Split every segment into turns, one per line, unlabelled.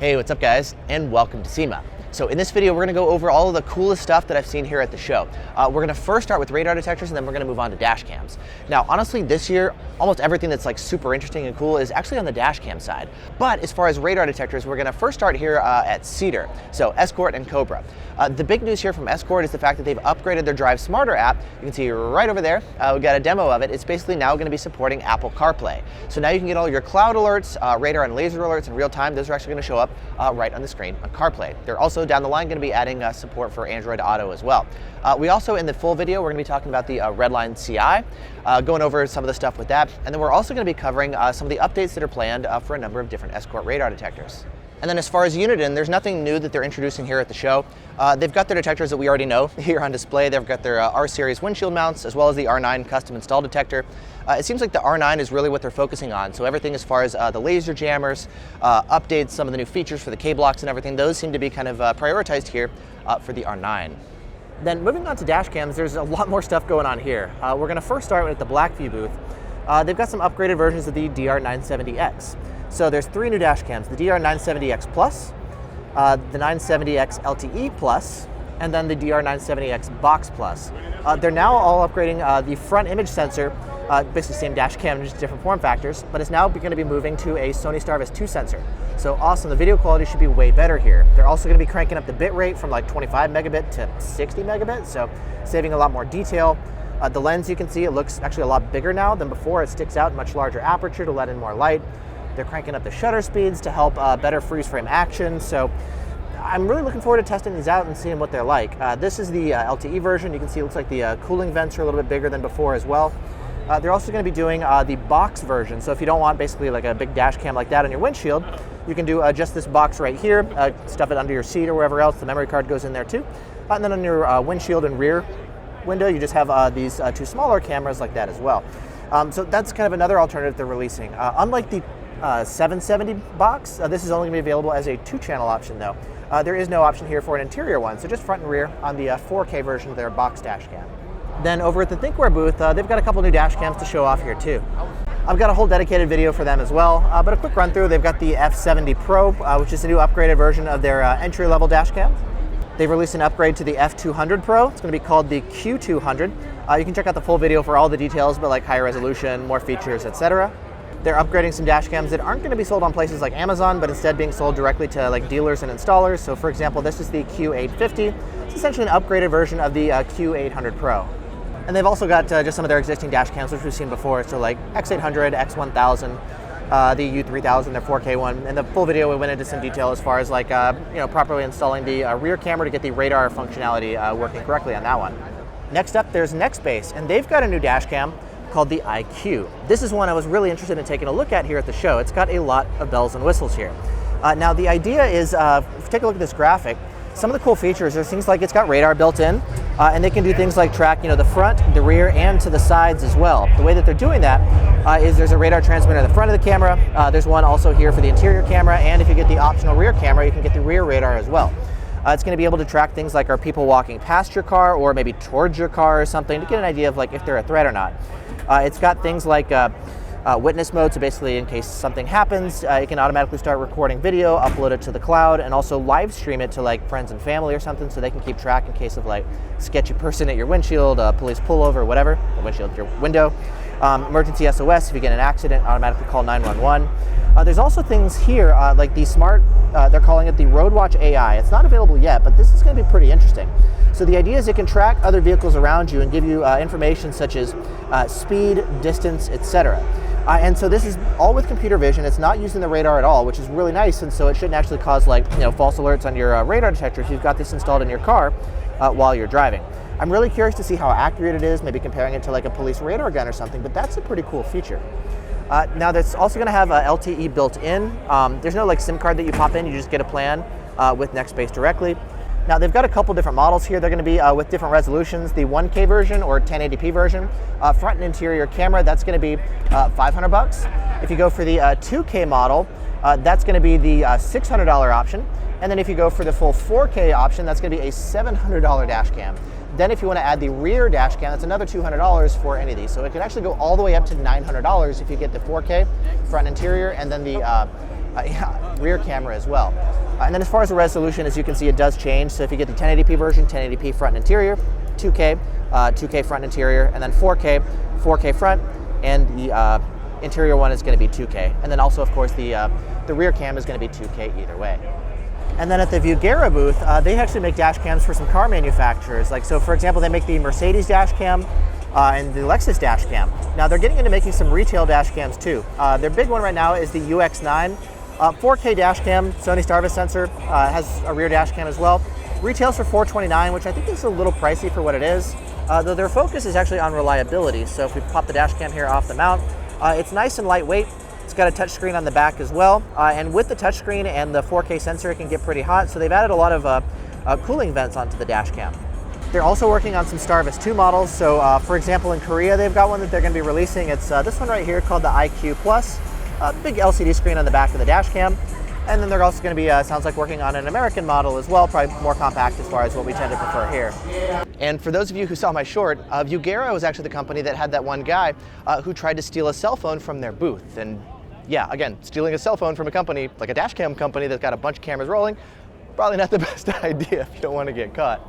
Hey, what's up guys, and welcome to SEMA. So in this video, we're gonna go over all of the coolest stuff that I've seen here at the show. We're gonna first start with radar detectors, and then we're gonna move on to dash cams. Now, honestly, this year, almost everything that's like super interesting and cool is actually on the dash cam side. But as far as radar detectors, we're gonna first start here at Cedar, so Escort and Cobra. The big news here from Escort is the fact that they've upgraded their Drive Smarter app. You can see right over there, we got a demo of it. It's basically now gonna be supporting Apple CarPlay. So now you can get all your cloud alerts, radar and laser alerts in real time. Those are actually gonna show up right on the screen on CarPlay. They're also down the line gonna be adding support for Android Auto as well. We also, in the full video, we're gonna be talking about the Redline CI, going over some of the stuff with that. And then we're also gonna be covering some of the updates that are planned for a number of different Escort radar detectors. And then as far as Uniden, there's nothing new that they're introducing here at the show. They've got their detectors that we already know here on display. They've got their R-Series windshield mounts, as well as the R9 custom install detector. It seems like the R9 is really what they're focusing on. So everything as far as the laser jammers, updates, some of the new features for the K-blocks and everything, those seem to be kind of prioritized here for the R9. Then moving on to dash cams, there's a lot more stuff going on here. We're gonna first start with the Blackvue booth. They've got some upgraded versions of the DR970X. So there's three new dash cams, the DR970X Plus, the 970X LTE Plus, and then the DR970X Box Plus. They're now all upgrading the front image sensor, basically same dash cam, just different form factors, but it's now going to be moving to a Sony Starvis 2 sensor. So awesome, the video quality should be way better here. They're also going to be cranking up the bit rate from like 25 megabit to 60 megabit, so saving a lot more detail. The lens, you can see, it looks actually a lot bigger now than before. It sticks out, much larger aperture to let in more light. They're cranking up the shutter speeds to help better freeze frame action. So I'm really looking forward to testing these out and seeing what they're like. This is the LTE version. You can see it looks like the cooling vents are a little bit bigger than before as well. They're also going to be doing the box version. So if you don't want basically like a big dash cam like that on your windshield, you can do just this box right here, stuff it under your seat or wherever else. The memory card goes in there too. And then on your windshield and rear window, you just have these two smaller cameras like that as well. So that's kind of another alternative they're releasing. Unlike the 770 box, this is only going to be available as a 2-channel option though. There is no option here for an interior one, so just front and rear on the 4K version of their box dash cam. Then over at the Thinkware booth, they've got a couple new dash cams to show off here too. I've got a whole dedicated video for them as well, but a quick run through. They've got the F70 Pro, which is a new upgraded version of their entry-level dash cam. They've released an upgrade to the F200 Pro. It's going to be called the Q200. You can check out the full video for all the details, but like higher resolution, more features, etc. They're upgrading some dash cams that aren't going to be sold on places like Amazon, but instead being sold directly to like dealers and installers. So for example, this is the Q850. It's essentially an upgraded version of the Q800 Pro. And they've also got just some of their existing dash cams, which we've seen before. So like X800, X1000, the U3000, their 4K one. In the full video, we went into some detail as far as like properly installing the rear camera to get the radar functionality working correctly on that one. Next up, there's Nextbase, and they've got a new dash cam called the IQ. This is one I was really interested in taking a look at here at the show. It's got a lot of bells and whistles here. Now the idea is, if you take a look at this graphic, some of the cool features are things like it's got radar built in, and they can do things like track the front, the rear, and to the sides as well. The way that they're doing that is there's a radar transmitter at the front of the camera. There's one also here for the interior camera, and if you get the optional rear camera, you can get the rear radar as well. It's going to be able to track things like are people walking past your car or maybe towards your car or something to get an idea of like if they're a threat or not. It's got things like witness mode, so basically in case something happens, it can automatically start recording video, upload it to the cloud, and also live stream it to like friends and family or something so they can keep track in case of like sketchy person at your windshield, police pullover, whatever, the windshield, your window. Emergency SOS, if you get in an accident, automatically call 911. There's also things here like the smart, they're calling it the RoadWatch AI. It's not available yet, but this is going to be pretty interesting. So the idea is it can track other vehicles around you and give you information such as speed, distance, etc. And so this is all with computer vision. It's not using the radar at all, which is really nice, and so it shouldn't actually cause like false alerts on your radar detector if you've got this installed in your car while you're driving. I'm really curious to see how accurate it is, maybe comparing it to like a police radar gun or something, but that's a pretty cool feature. Now that's also going to have LTE built in. There's no like SIM card that you pop in, you just get a plan with Nextbase directly. Now they've got a couple different models here. They're going to be with different resolutions. The 1K version or 1080p version, front and interior camera, that's going to be $500. If you go for the 2K model, that's going to be the $600 option. And then if you go for the full 4K option, that's going to be a $700 dash cam. Then if you want to add the rear dash cam, that's another $200 for any of these. So it could actually go all the way up to $900 if you get the 4K front and interior, and then the rear camera as well. And then as far as the resolution, as you can see, it does change. So if you get the 1080p version, 1080p front and interior, 2K, 2K front and interior, and then 4K, 4K front, and the interior one is going to be 2K. And then also, of course, the rear cam is going to be 2K either way. And then at the Vugera booth, they actually make dash cams for some car manufacturers. Like, so for example, they make the Mercedes dash cam and the Lexus dash cam. Now they're getting into making some retail dash cams too. Their big one right now is the UX9. 4K dash cam, Sony Starvis sensor, has a rear dash cam as well. Retails for $429, which I think is a little pricey for what it is, though their focus is actually on reliability. So if we pop the dash cam here off the mount, it's nice and lightweight. It's got a touch screen on the back as well. And with the touchscreen and the 4K sensor, it can get pretty hot. So they've added a lot of cooling vents onto the dash cam. They're also working on some Starvis 2 models. So for example, in Korea, they've got one that they're going to be releasing. It's this one right here called the IQ Plus. Big LCD screen on the back of the dash cam. And then they're also going to be, sounds like, working on an American model as well, probably more compact as far as what we tend to prefer here. And for those of you who saw my short, Vugera was actually the company that had that one guy who tried to steal a cell phone from their booth. And yeah, again, stealing a cell phone from a company, like a dash cam company that's got a bunch of cameras rolling, probably not the best idea if you don't want to get caught.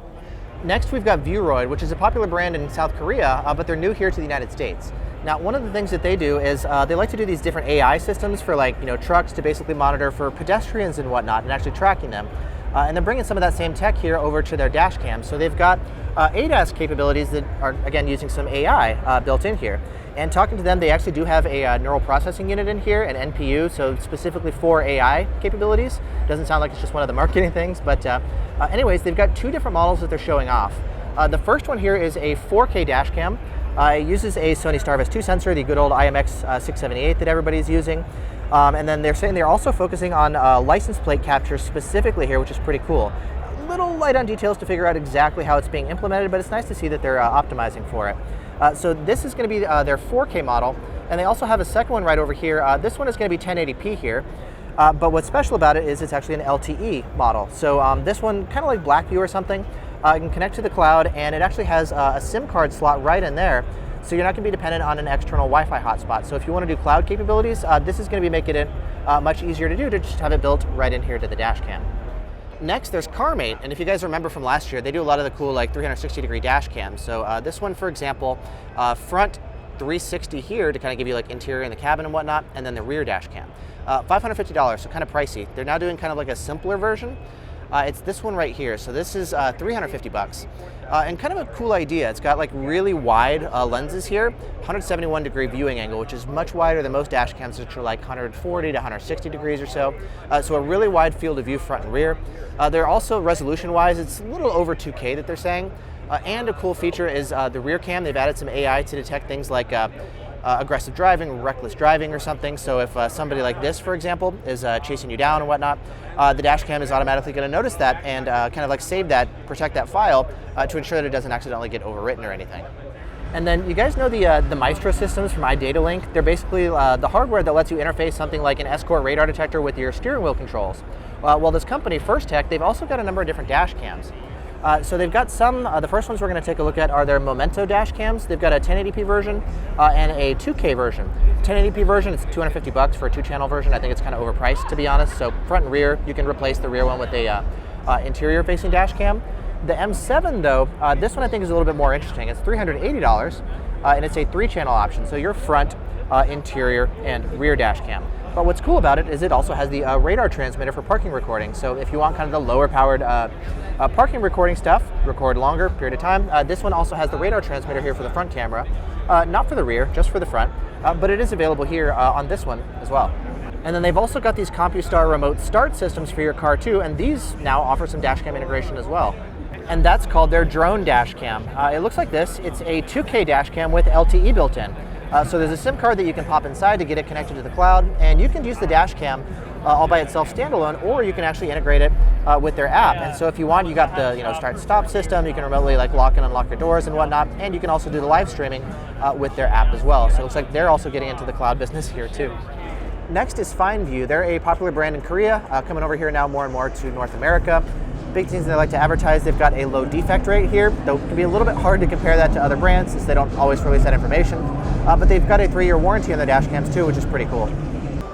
Next, we've got Vueroid, which is a popular brand in South Korea, but they're new here to the United States. Now, one of the things that they do is they like to do these different AI systems for, like, trucks to basically monitor for pedestrians and whatnot and actually tracking them. And they're bringing some of that same tech here over to their dash cams. So they've got ADAS capabilities that are, again, using some AI built in here. And talking to them, they actually do have a neural processing unit in here, an NPU, so specifically for AI capabilities. Doesn't sound like it's just one of the marketing things, but anyways, they've got two different models that they're showing off. The first one here is a 4K dash cam. It uses a Sony Starvis 2 sensor, the good old IMX678 that everybody's using. And then they're saying they're also focusing on license plate capture specifically here, which is pretty cool. A little light on details to figure out exactly how it's being implemented, but it's nice to see that they're optimizing for it. So this is going to be their 4K model, and they also have a second one right over here. This one is going to be 1080p here, but what's special about it is it's actually an LTE model. So this one, kind of like Blackvue or something, you can connect to the cloud, and it actually has a SIM card slot right in there, so you're not going to be dependent on an external Wi-Fi hotspot. So if you want to do cloud capabilities, this is going to be making it much easier to do, to just have it built right in here to the dash cam. Next, there's Carmate, and if you guys remember from last year, they do a lot of the cool 360-degree dash cams. So this one, for example, front 360 here to kind of give you interior in the cabin and whatnot, and then the rear dash cam. $550, so kind of pricey. They're now doing kind of a simpler version. It's this one right here. So this is $350. And kind of a cool idea. It's got really wide lenses here, 171-degree viewing angle, which is much wider than most dash cams, which are 140 to 160 degrees or so. So a really wide field of view front and rear. They're also, resolution-wise, it's a little over 2K that they're saying. And a cool feature is the rear cam. They've added some AI to detect things like aggressive driving, reckless driving or something. So if somebody like this, for example, is chasing you down and whatnot, the dash cam is automatically going to notice that and kind of save that, protect that file to ensure that it doesn't accidentally get overwritten or anything. And then you guys know the Maestro systems from iDataLink. They're basically the hardware that lets you interface something like an Escort radar detector with your steering wheel controls. Well, this company, First Tech, they've also got a number of different dash cams. So they've got some, the first ones we're going to take a look at are their Momento dash cams. They've got a 1080p version and a 2K version. 1080p version, it's $250 for a 2-channel version. I think it's kind of overpriced, to be honest. So front and rear, you can replace the rear one with a interior facing dash cam. The M7 though, this one I think is a little bit more interesting. It's $380 and it's a 3-channel option. So your front, interior, and rear dash cam. But what's cool about it is it also has the radar transmitter for parking recording. So if you want kind of the lower powered parking recording stuff, record longer period of time, this one also has the radar transmitter here for the front camera. Not for the rear, just for the front, but it is available here on this one as well. And then they've also got these CompuStar remote start systems for your car too, and these now offer some dash cam integration as well. And that's called their drone dash cam. It looks like this. It's a 2K dash cam with LTE built in. So there's a SIM card that you can pop inside to get it connected to the cloud, and you can use the dash cam all by itself standalone, or you can actually integrate it with their app. And so if you want, you got the start-stop system. You can remotely lock and unlock your doors and whatnot, and you can also do the live streaming with their app as well. So it looks like they're also getting into the cloud business here too. Next is FineVu. They're a popular brand in Korea, coming over here now more and more to North America. Big things they like to advertise, they've got a low defect rate here, though it can be a little bit hard to compare that to other brands since they don't always release that information. But they've got a 3-year warranty on their dash cams too, which is pretty cool.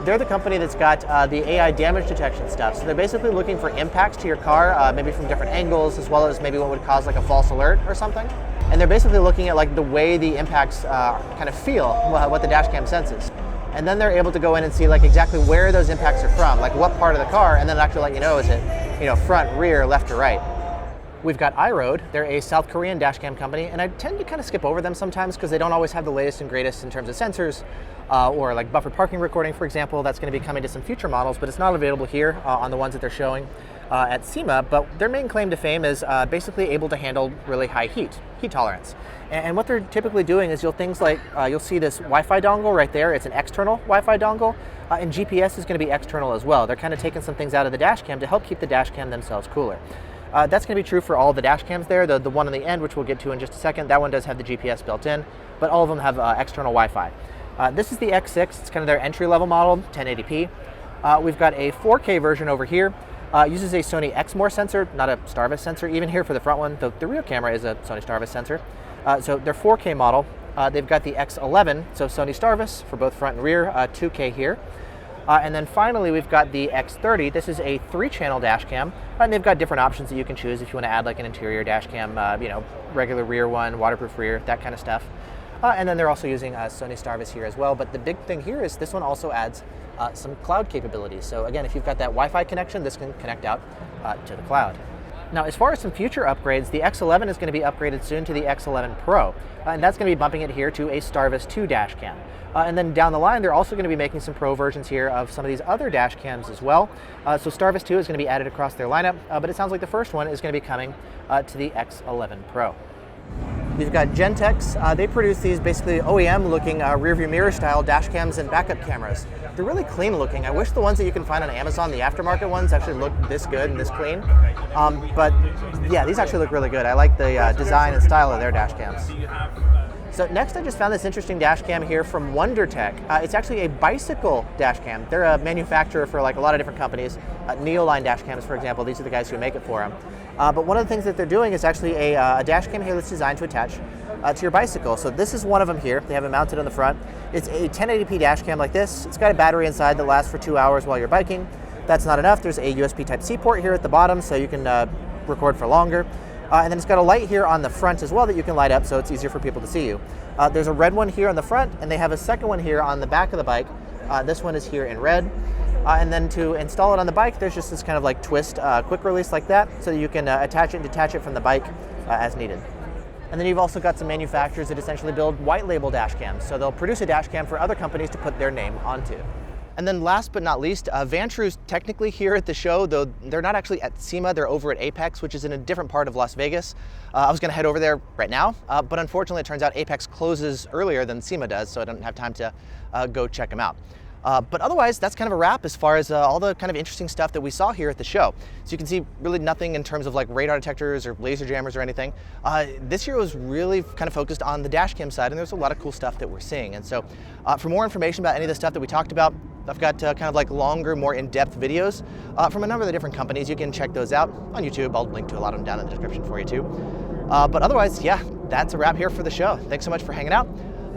they're the company that's got the AI damage detection stuff. So they're basically looking for impacts to your car, maybe from different angles, as well as maybe what would cause like a false alert or something. And they're basically looking at like the way the impacts kind of feel, what the dash cam senses. And then they're able to go in and see like exactly where those impacts are from, like what part of the car, and then actually let you know, is it front, rear, left, or right. We've got IRoad. They're a South Korean dashcam company, and I tend to kind of skip over them sometimes because they don't always have the latest and greatest in terms of sensors, or like buffer parking recording, for example. That's going to be coming to some future models, but it's not available here on the ones that they're showing at SEMA. But their main claim to fame is basically able to handle really high heat tolerance. And what they're typically doing is you'll see this Wi-Fi dongle right there. It's an external Wi-Fi dongle, and GPS is going to be external as well. They're kind of taking some things out of the dashcam to help keep the dashcam themselves cooler. That's going to be true for all the dash cams there. The one on the end, which we'll get to in just a second, that one does have the GPS built in, but all of them have external Wi-Fi. This is the X6. It's kind of their entry-level model, 1080p. We've got a 4K version over here. Uses a Sony Exmor sensor, not a Starvis sensor. Even here for the front one, the rear camera is a Sony Starvis sensor. So their 4K model, they've got the X11, so Sony Starvis for both front and rear, 2K here. And then finally, we've got the X30. This is a 3-channel dash cam, and they've got different options that you can choose if you want to add like an interior dash cam, regular rear one, waterproof rear, that kind of stuff. And then they're also using Sony Starvis here as well. But the big thing here is this one also adds some cloud capabilities. So again, if you've got that Wi-Fi connection, this can connect out to the cloud. Now, as far as some future upgrades, the X11 is going to be upgraded soon to the X11 Pro, and that's going to be bumping it here to a Starvis 2 dash cam. And then down the line, they're also going to be making some Pro versions here of some of these other dash cams as well. So Starvis 2 is going to be added across their lineup, but it sounds like the first one is going to be coming to the X11 Pro. We've got Gentex. They produce these basically OEM-looking rearview mirror style dash cams and backup cameras. They're really clean looking. I wish the ones that you can find on Amazon, the aftermarket ones, actually look this good and this clean. But yeah, these actually look really good. I like the design and style of their dash cams. So next, I just found this interesting dash cam here from WonderTech. It's actually a bicycle dash cam. They're a manufacturer for like a lot of different companies. Neoline dash cams, for example, these are the guys who make it for them. But one of the things that they're doing is actually a dash cam here that's designed to attach to your bicycle. So this is one of them here. They have it mounted on the front. It's a 1080p dash cam like this. It's got a battery inside that lasts for 2 hours while you're biking. That's not enough. There's a USB Type-C port here at the bottom, so you can record for longer. And then it's got a light here on the front as well that you can light up, so it's easier for people to see you. There's a red one here on the front, and they have a second one here on the back of the bike. This one is here in red. And then to install it on the bike, there's just this kind of like twist, quick release like that, so that you can attach it and detach it from the bike as needed. And then you've also got some manufacturers that essentially build white label dash cams. So they'll produce a dash cam for other companies to put their name onto. And then last but not least, Vantrue's technically here at the show, though they're not actually at SEMA, they're over at Apex, which is in a different part of Las Vegas. I was gonna head over there right now, but unfortunately it turns out Apex closes earlier than SEMA does, so I don't have time to go check them out. But otherwise, that's kind of a wrap as far as all the kind of interesting stuff that we saw here at the show. So you can see really nothing in terms of like radar detectors or laser jammers or anything. This year was really kind of focused on the dash cam side, and there's a lot of cool stuff that we're seeing. And so for more information about any of the stuff that we talked about, I've got kind of like longer, more in-depth videos from a number of the different companies. You can check those out on YouTube. I'll link to a lot of them down in the description for you too. But otherwise, yeah, that's a wrap here for the show. Thanks so much for hanging out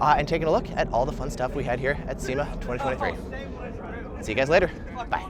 and taking a look at all the fun stuff we had here at SEMA 2023. See you guys later. Bye.